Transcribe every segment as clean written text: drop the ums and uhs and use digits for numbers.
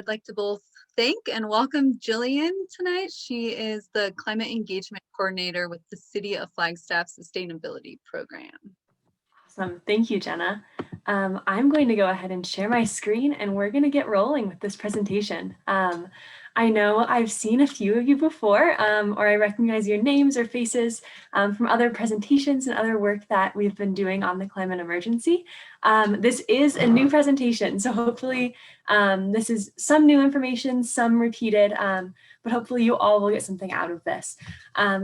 like to both thank and welcome Jillian tonight. She is the Climate Engagement Coordinator with the City of Flagstaff Sustainability Program. Awesome. Thank you, Jenna. I'm going to go ahead and share my screen and we're going to get rolling with this presentation. I know I've seen a few of you before, or I recognize your names or faces from other presentations and other work that we've been doing on the climate emergency. This is a new presentation, so hopefully this is some new information, some repeated, but hopefully you all will get something out of this.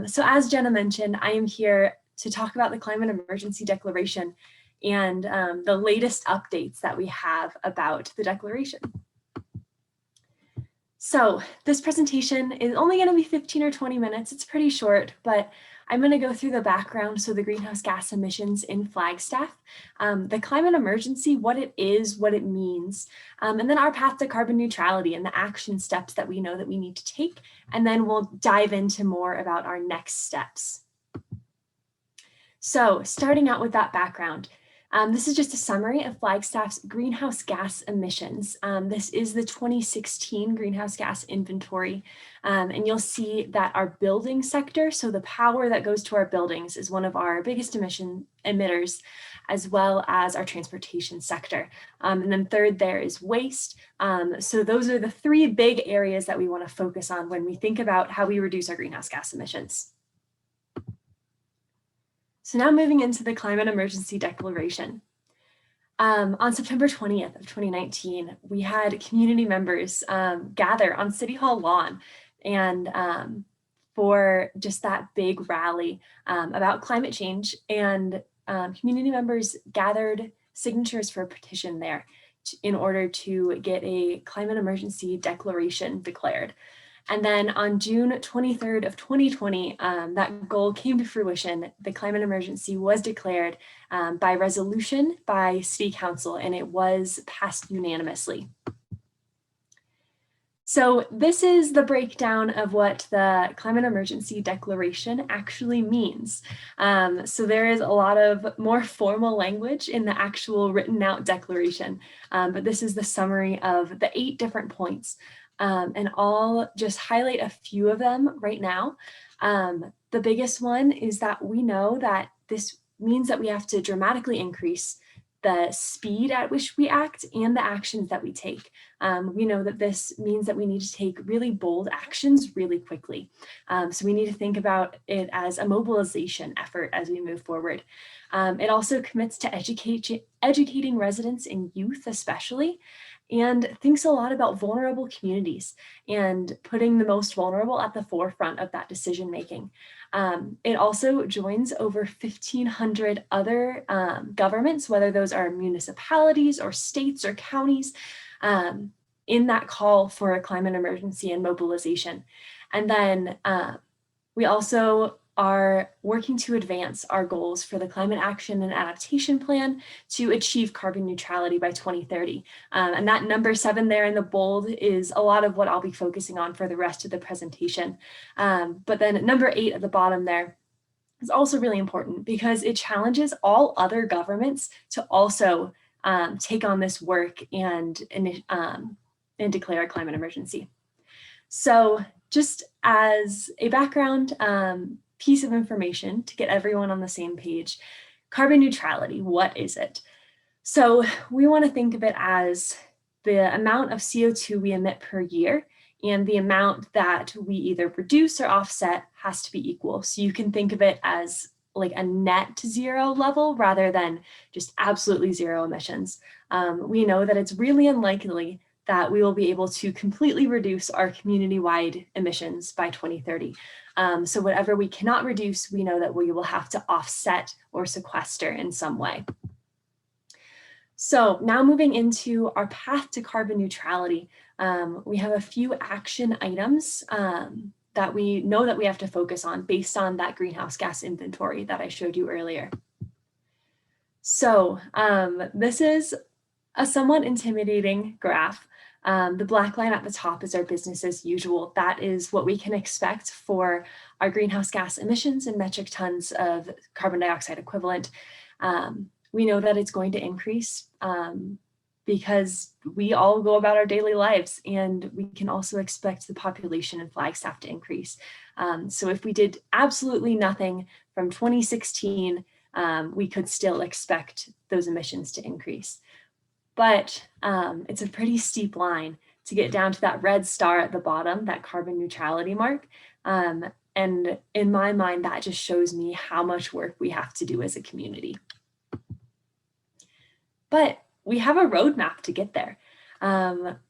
So as Jenna mentioned, I am here to talk about the Climate Emergency Declaration and the latest updates that we have about the declaration. So this presentation is only going to be 15 or 20 minutes. It's pretty short, but I'm going to go through the background, so the greenhouse gas emissions in Flagstaff, the climate emergency, what it is, what it means, and then our path to carbon neutrality and the action steps that we know that we need to take, and then we'll dive into more about our next steps. So starting out with that background, this is just a summary of Flagstaff's greenhouse gas emissions. This is the 2016 greenhouse gas inventory, and you'll see that our building sector, so the power that goes to our buildings, is one of our biggest emission emitters, as well as our transportation sector. And then third there is waste. So those are the three big areas that we want to focus on when we think about how we reduce our greenhouse gas emissions. So now moving into the Climate Emergency Declaration. On September 20th of 2019, we had community members gather on City Hall lawn and for just that big rally about climate change, and community members gathered signatures for a petition there in order to get a climate emergency declaration declared. And then on June 23rd of 2020, that goal came to fruition. The climate emergency was declared by resolution by City Council, and it was passed unanimously. So this is the breakdown of what the Climate Emergency Declaration actually means. So there is a lot of more formal language in the actual written out declaration, but this is the summary of the 8 different points. And I'll just highlight a few of them right now. The biggest one is that we know that this means that we have to dramatically increase the speed at which we act and the actions that we take. We know that this means that we need to take really bold actions really quickly. So we need to think about it as a mobilization effort as we move forward. It also commits to educating residents and youth especially, and thinks a lot about vulnerable communities and putting the most vulnerable at the forefront of that decision making. It also joins over 1,500 other governments, whether those are municipalities or states or counties, in that call for a climate emergency and mobilization. And then we also are working to advance our goals for the Climate Action and Adaptation Plan to achieve carbon neutrality by 2030. And that number 7 there in the bold is a lot of what I'll be focusing on for the rest of the presentation. But then number 8 at the bottom there is also really important because it challenges all other governments to also take on this work and declare a climate emergency. So just as a background, piece of information to get everyone on the same page. Carbon neutrality, what is it? So we want to think of it as the amount of CO2 we emit per year, and the amount that we either reduce or offset has to be equal. So you can think of it as like a net zero level rather than just absolutely zero emissions. We know that it's really unlikely that we will be able to completely reduce our community-wide emissions by 2030. So whatever we cannot reduce, we know that we will have to offset or sequester in some way. So now moving into our path to carbon neutrality, we have a few action items that we know that we have to focus on based on that greenhouse gas inventory that I showed you earlier. So this is a somewhat intimidating graph. The black line at the top is our business as usual. That is what we can expect for our greenhouse gas emissions in metric tons of carbon dioxide equivalent. We know that it's going to increase because we all go about our daily lives, and we can also expect the population in Flagstaff to increase. So if we did absolutely nothing from 2016, we could still expect those emissions to increase. But it's a pretty steep line to get down to that red star at the bottom, that carbon neutrality mark. And in my mind, that just shows me how much work we have to do as a community. But we have a roadmap to get there.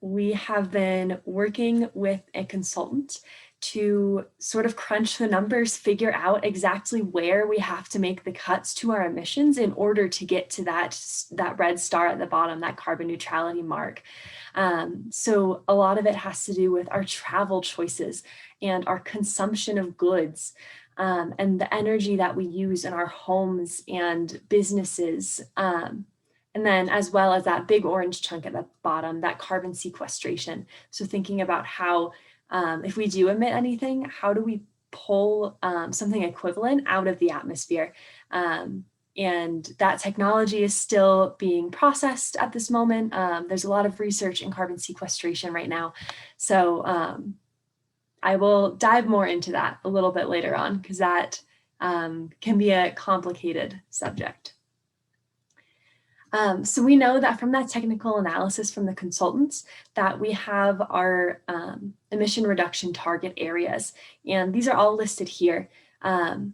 We have been working with a consultant to sort of crunch the numbers, figure out exactly where we have to make the cuts to our emissions in order to get to that red star at the bottom, that carbon neutrality mark. So a lot of it has to do with our travel choices and our consumption of goods, and the energy that we use in our homes and businesses. And then as well as that big orange chunk at the bottom, that carbon sequestration. So thinking about how, if we do emit anything, how do we pull something equivalent out of the atmosphere? And that technology is still being processed at this moment. There's a lot of research in carbon sequestration right now. So I will dive more into that a little bit later on, because that can be a complicated subject. So we know that from that technical analysis from the consultants that we have our emission reduction target areas, and these are all listed here. And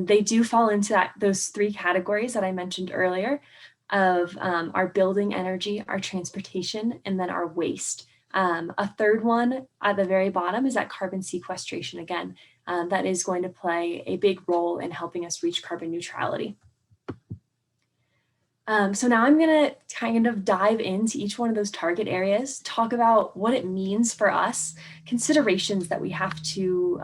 they do fall into those three categories that I mentioned earlier of our building energy, our transportation, and then our waste. A third one at the very bottom is that carbon sequestration again. That is going to play a big role in helping us reach carbon neutrality. So now I'm going to kind of dive into each one of those target areas, talk about what it means for us, considerations that we have to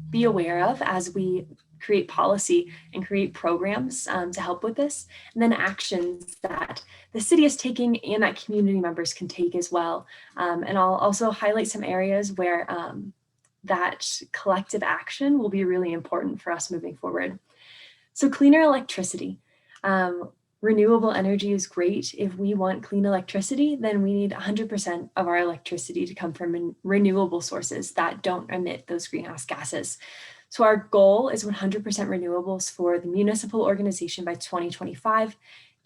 be aware of as we create policy and create programs to help with this, and then actions that the city is taking and that community members can take as well. And I'll also highlight some areas where that collective action will be really important for us moving forward. So cleaner electricity. Renewable energy is great. If we want clean electricity, then we need 100% of our electricity to come from renewable sources that don't emit those greenhouse gases. So our goal is 100% renewables for the municipal organization by 2025,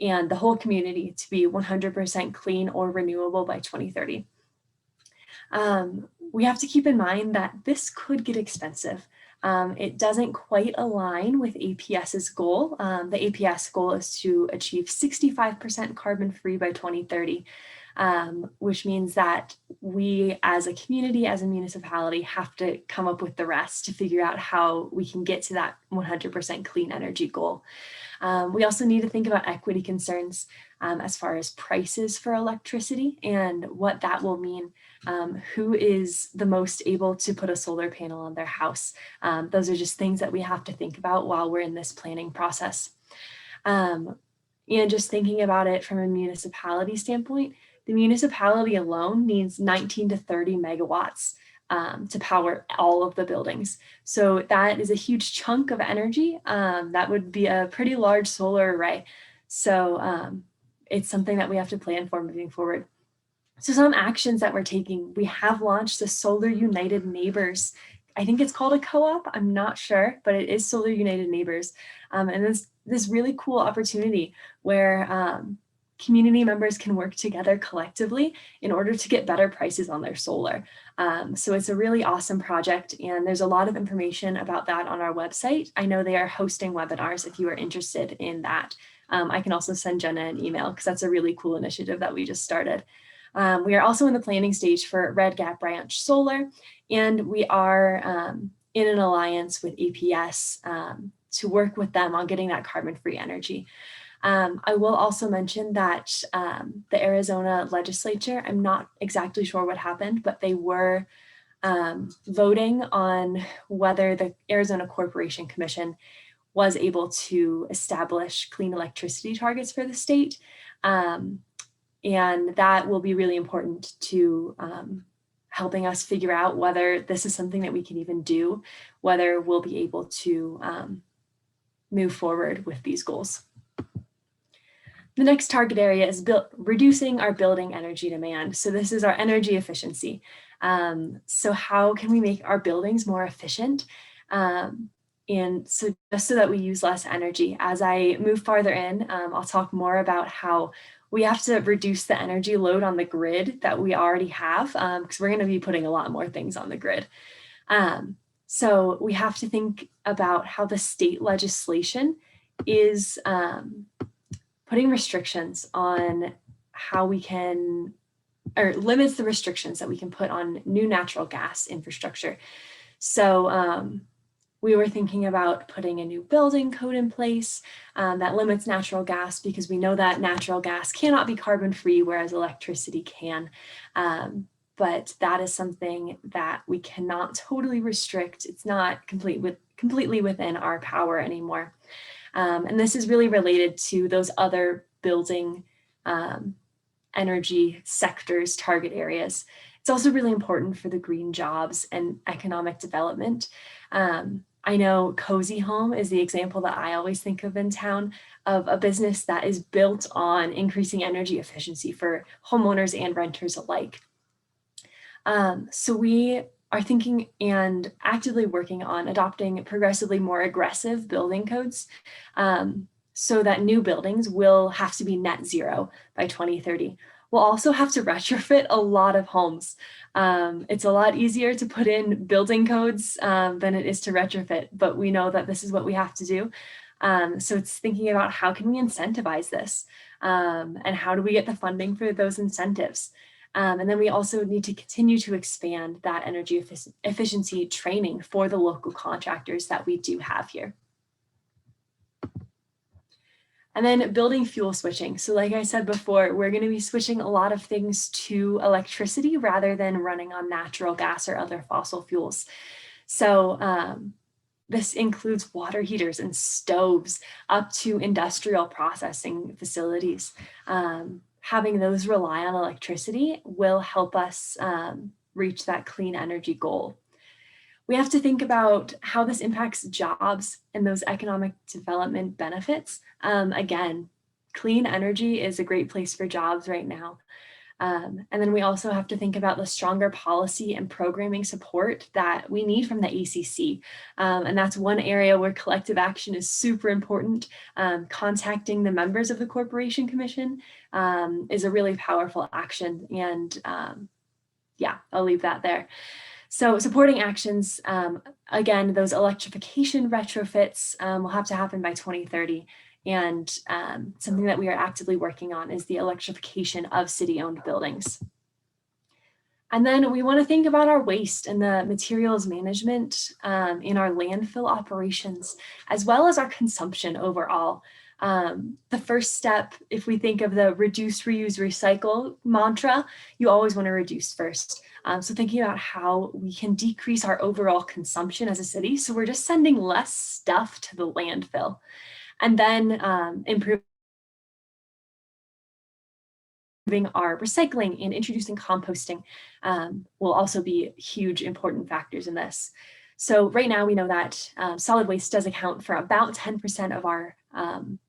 and the whole community to be 100% clean or renewable by 2030. We have to keep in mind that this could get expensive. It doesn't quite align with APS's goal. The APS goal is to achieve 65% carbon free by 2030, which means that we as a community, as a municipality, have to come up with the rest to figure out how we can get to that 100% clean energy goal. We also need to think about equity concerns as far as prices for electricity and what that will mean. Who is the most able to put a solar panel on their house? Those are just things that we have to think about while we're in this planning process. And just thinking about it from a municipality standpoint, the municipality alone needs 19 to 30 megawatts to power all of the buildings. So that is a huge chunk of energy. That would be a pretty large solar array. So it's something that we have to plan for moving forward. So some actions that we're taking, we have launched the Solar United Neighbors. I think it's called a co-op, I'm not sure, but it is Solar United Neighbors. And this really cool opportunity where community members can work together collectively in order to get better prices on their solar. So it's a really awesome project, and there's a lot of information about that on our website. I know they are hosting webinars if you are interested in that. I can also send Jenna an email because that's a really cool initiative that we just started. We are also in the planning stage for Red Gap Ranch Solar, and we are in an alliance with APS to work with them on getting that carbon-free energy. I will also mention that the Arizona legislature, I'm not exactly sure what happened, but they were voting on whether the Arizona Corporation Commission was able to establish clean electricity targets for the state. And that will be really important to helping us figure out whether this is something that we can even do, whether we'll be able to move forward with these goals. The next target area is reducing our building energy demand. So this is our energy efficiency. So how can we make our buildings more efficient? And so just so that we use less energy. As I move farther in, I'll talk more about how we have to reduce the energy load on the grid that we already have, because we're going to be putting a lot more things on the grid. So we have to think about how the state legislation is putting restrictions on how we can, or limits the restrictions that we can put on new natural gas infrastructure. So we were thinking about putting a new building code in place that limits natural gas, because we know that natural gas cannot be carbon free, whereas electricity can. But that is something that we cannot totally restrict. It's not completely within our power anymore. And this is really related to those other building energy sectors target areas. It's also really important for the green jobs and economic development. I know Cozy Home is the example that I always think of in town, of a business that is built on increasing energy efficiency for homeowners and renters alike. So we are thinking and actively working on adopting progressively more aggressive building codes, so that new buildings will have to be net zero by 2030. We'll also have to retrofit a lot of homes. It's a lot easier to put in building codes than it is to retrofit, but we know that this is what we have to do. So it's thinking about how can we incentivize this, and how do we get the funding for those incentives? And then we also need to continue to expand that energy efficiency training for the local contractors that we do have here. And then building fuel switching. So like I said before, we're going to be switching a lot of things to electricity rather than running on natural gas or other fossil fuels. So this includes water heaters and stoves up to industrial processing facilities. Having those rely on electricity will help us reach that clean energy goal. We have to think about how this impacts jobs and those economic development benefits. Again, clean energy is a great place for jobs right now. And then we also have to think about the stronger policy and programming support that we need from the ACC. And that's one area where collective action is super important. Contacting the members of the Corporation Commission is a really powerful action. And yeah, I'll leave that there. So supporting actions, again, those electrification retrofits will have to happen by 2030. And something that we are actively working on is the electrification of city-owned buildings. And then we want to think about our waste and the materials management in our landfill operations, as well as our consumption overall. The first step, if we think of the reduce, reuse, recycle mantra, you always want to reduce first. So thinking about how we can decrease our overall consumption as a city, so we're just sending less stuff to the landfill. And then improving our recycling and introducing composting will also be huge important factors in this. So right now we know that solid waste does account for about 10% of our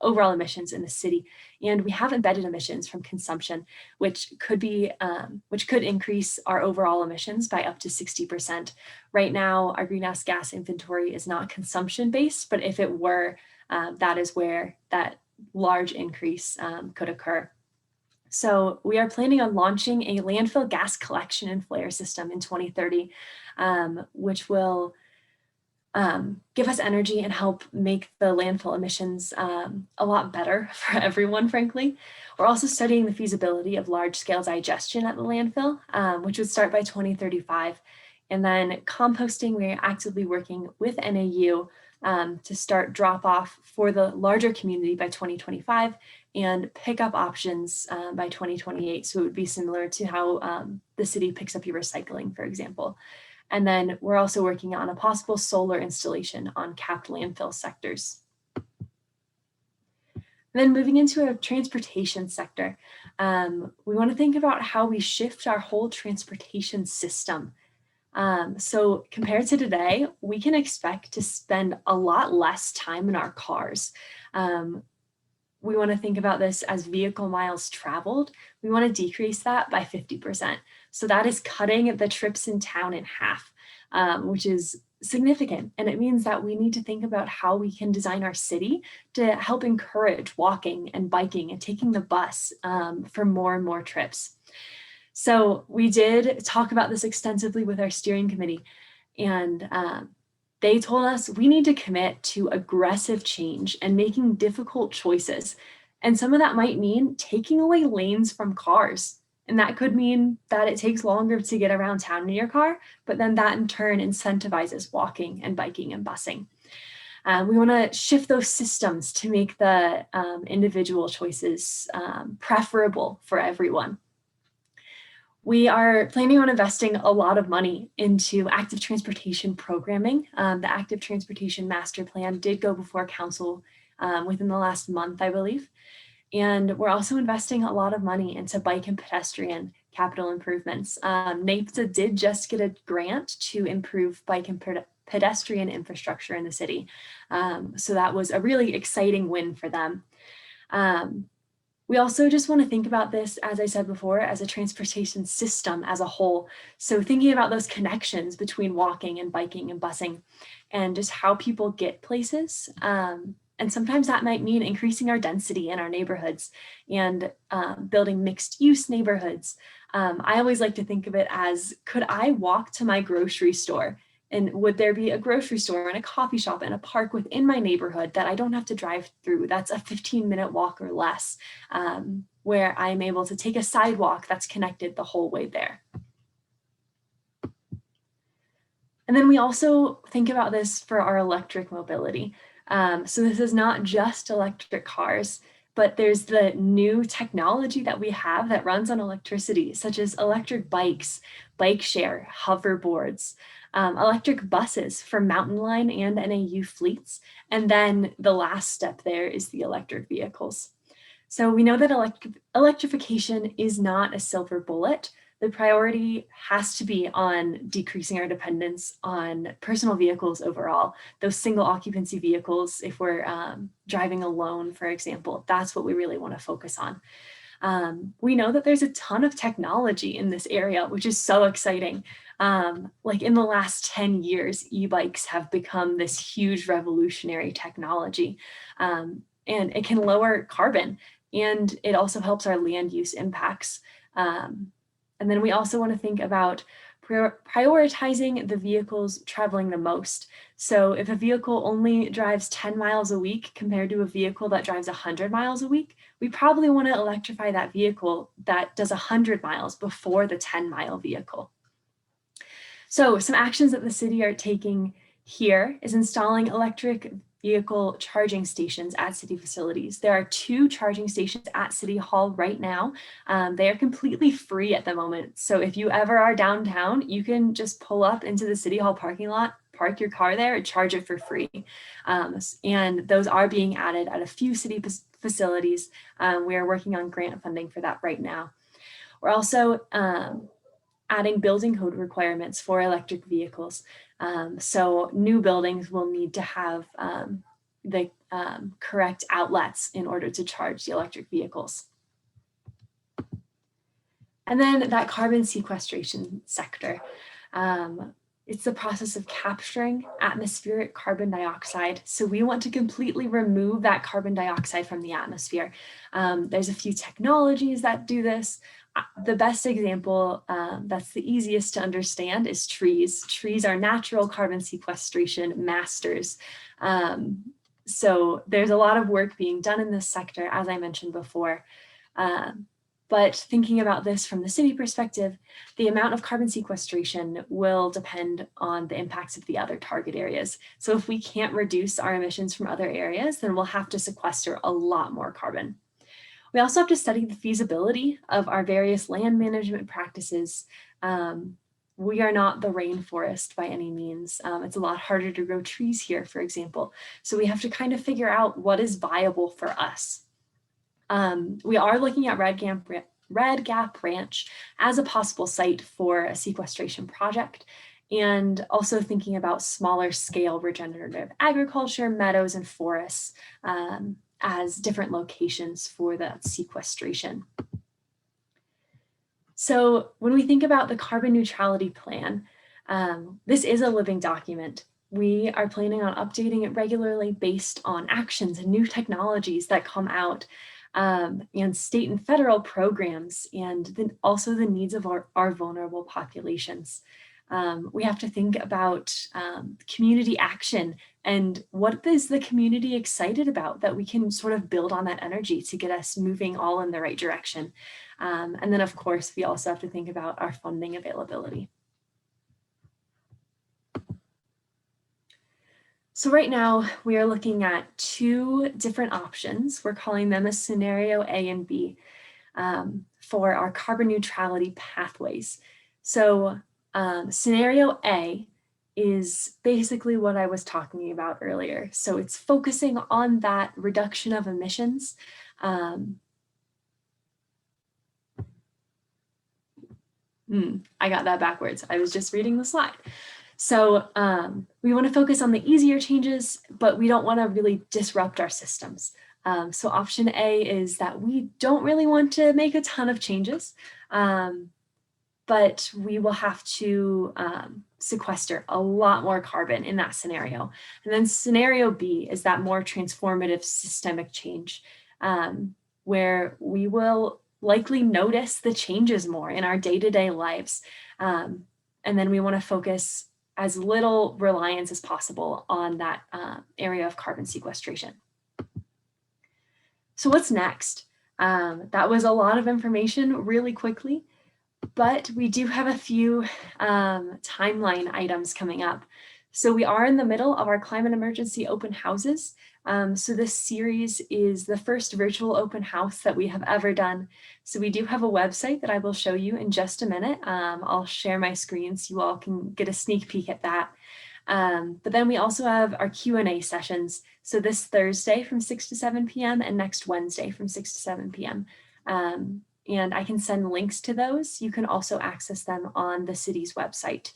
overall emissions in the city, and we have embedded emissions from consumption, which could increase our overall emissions by up to 60%. Right now, our greenhouse gas inventory is not consumption based, but if it were, that is where that large increase could occur. So we are planning on launching a landfill gas collection and flare system in 2030, which will give us energy and help make the landfill emissions a lot better for everyone, frankly. We're also studying the feasibility of large-scale digestion at the landfill, which would start by 2035. And then composting, we're actively working with NAU to start drop-off for the larger community by 2025 and pickup options by 2028. So it would be similar to how the city picks up your recycling, for example. And then we're also working on a possible solar installation on capped landfill sectors. And then moving into a transportation sector, we want to think about how we shift our whole transportation system. So compared to today, we can expect to spend a lot less time in our cars. we want to think about this as vehicle miles traveled. We want to decrease that by 50%. So that is cutting the trips in town in half, which is significant. And it means that we need to think about how we can design our city to help encourage walking and biking and taking the bus for more and more trips. So we did talk about this extensively with our steering committee, and they told us we need to commit to aggressive change and making difficult choices. And some of that might mean taking away lanes from cars. And that could mean that it takes longer to get around town in your car, but then that in turn incentivizes walking and biking and busing. We want to shift those systems to make the individual choices preferable for everyone. We are planning on investing a lot of money into active transportation programming. The active transportation master plan did go before council within the last month, I believe. And we're also investing a lot of money into bike and pedestrian capital improvements. NAPSA did just get a grant to improve bike and pedestrian infrastructure in the city. So that was a really exciting win for them. We also just want to think about this, as I said before, as a transportation system as a whole. So thinking about those connections between walking and biking and busing and just how people get places. And sometimes that might mean increasing our density in our neighborhoods and building mixed use neighborhoods. I always like to think of it as, could I walk to my grocery store? And would there be a grocery store and a coffee shop and a park within my neighborhood that I don't have to drive through? That's a 15-minute walk or less, where I'm able to take a sidewalk that's connected the whole way there. And then we also think about this for our electric mobility. So this is not just electric cars, but there's the new technology that we have that runs on electricity, such as electric bikes, bike share, hoverboards, electric buses for mountain line and NAU fleets. And then the last step there is the electric vehicles. So we know that electrification is not a silver bullet. The priority has to be on decreasing our dependence on personal vehicles overall. Those single occupancy vehicles, if we're driving alone, for example, that's what we really want to focus on. We know that there's a ton of technology in this area, which is so exciting. Like in the last 10 years, e-bikes have become this huge revolutionary technology, and it can lower carbon, and it also helps our land use impacts. And then we also want to think about prioritizing the vehicles traveling the most. So if a vehicle only drives 10 miles a week compared to a vehicle that drives 100 miles a week, we probably want to electrify that vehicle that does 100 miles before the 10-mile vehicle. So some actions that the city are taking here is installing electric vehicle charging stations at city facilities. There are 2 charging stations at City Hall right now. They are completely free at the moment. So if you ever are downtown, you can just pull up into the City Hall parking lot, park your car there, and charge it for free. And those are being added at a few city facilities. We are working on grant funding for that right now. We're also adding building code requirements for electric vehicles. So new buildings will need to have the correct outlets in order to charge the electric vehicles. And then that carbon sequestration sector. It's the process of capturing atmospheric carbon dioxide. So we want to completely remove that carbon dioxide from the atmosphere. There's a few technologies that do this. The best example that's the easiest to understand is trees. Trees are natural carbon sequestration masters. So there's a lot of work being done in this sector, as I mentioned before. But thinking about this from the city perspective, the amount of carbon sequestration will depend on the impacts of the other target areas. So if we can't reduce our emissions from other areas, then we'll have to sequester a lot more carbon. We also have to study the feasibility of our various land management practices. We are not the rainforest by any means. It's a lot harder to grow trees here, for example. So we have to kind of figure out what is viable for us. We are looking at Red Gap Ranch as a possible site for a sequestration project, and also thinking about smaller scale regenerative agriculture, meadows, and forests as different locations for that sequestration. So when we think about the carbon neutrality plan, this is a living document. We are planning on updating it regularly based on actions and new technologies that come out, and state and federal programs, and then also the needs of our vulnerable populations. We have to think about community action and what is the community excited about that we can sort of build on that energy to get us moving all in the right direction. And then of course, we also have to think about our funding availability. So right now we are looking at two different options. We're calling them a scenario A and B for our carbon neutrality pathways. So scenario A is basically what I was talking about earlier. So it's focusing on that reduction of emissions. I got that backwards. I was just reading the slide. So we want to focus on the easier changes, but we don't want to really disrupt our systems. So option A is that we don't really want to make a ton of changes, but we will have to sequester a lot more carbon in that scenario. And then scenario B is that more transformative systemic change, where we will likely notice the changes more in our day-to-day lives. And then we want to focus as little reliance as possible on that area of carbon sequestration. So what's next? That was a lot of information really quickly, but we do have a few timeline items coming up. So we are in the middle of our climate emergency open houses. So this series is the first virtual open house that we have ever done. So we do have a website that I will show you in just a minute. I'll share my screen so you all can get a sneak peek at that. But then we also have our Q&A sessions. So this Thursday from 6 to 7 p.m. and next Wednesday from 6 to 7 p.m. And I can send links to those. You can also access them on the city's website.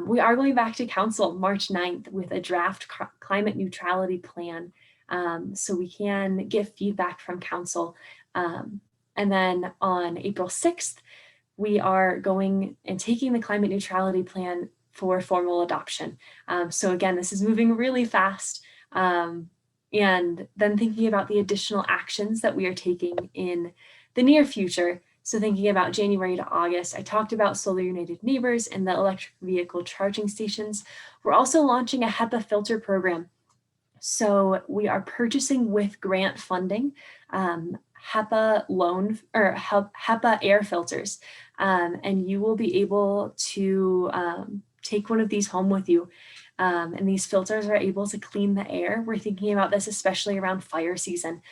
We are going back to council March 9th with a draft climate neutrality plan, so we can get feedback from council. And then on April 6th, we are going and taking the climate neutrality plan for formal adoption. So again, this is moving really fast. And then thinking about the additional actions that we are taking in the near future. So thinking about January to August, I talked about Solar United Neighbors and the electric vehicle charging stations. We're also launching a HEPA filter program. So we are purchasing with grant funding HEPA loan or HEPA air filters, and you will be able to take one of these home with you. And these filters are able to clean the air. We're thinking about this especially around fire season,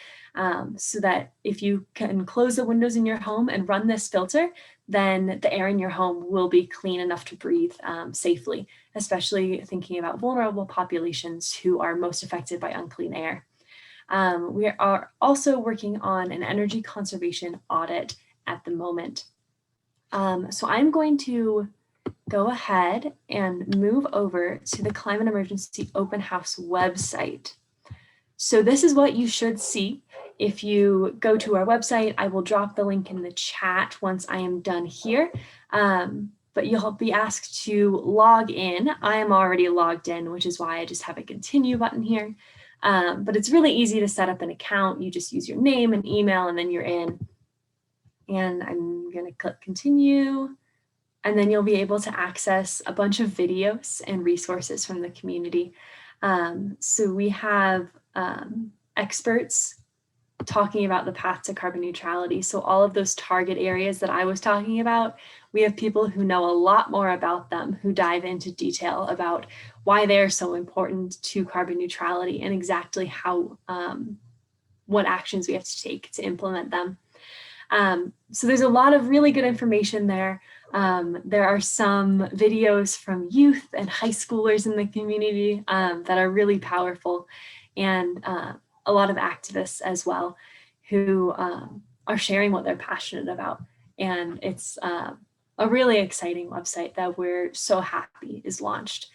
so that if you can close the windows in your home and run this filter, then the air in your home will be clean enough to breathe safely, especially thinking about vulnerable populations who are most affected by unclean air. We are also working on an energy conservation audit at the moment. So I'm going to go ahead and move over to the Climate Emergency Open House website. So this is what you should see if you go to our website. I will drop the link in the chat once I am done here, but you'll be asked to log in. I am already logged in, which is why I just have a continue button here. But it's really easy to set up an account. You just use your name and email and then you're in. And I'm going to click continue. And then you'll be able to access a bunch of videos and resources from the community. So we have experts talking about the path to carbon neutrality. So all of those target areas that I was talking about, we have people who know a lot more about them, who dive into detail about why they're so important to carbon neutrality and exactly how, what actions we have to take to implement them. So there's a lot of really good information there. There are some videos from youth and high schoolers in the community that are really powerful, and a lot of activists as well who are sharing what they're passionate about. And it's a really exciting website that we're so happy is launched.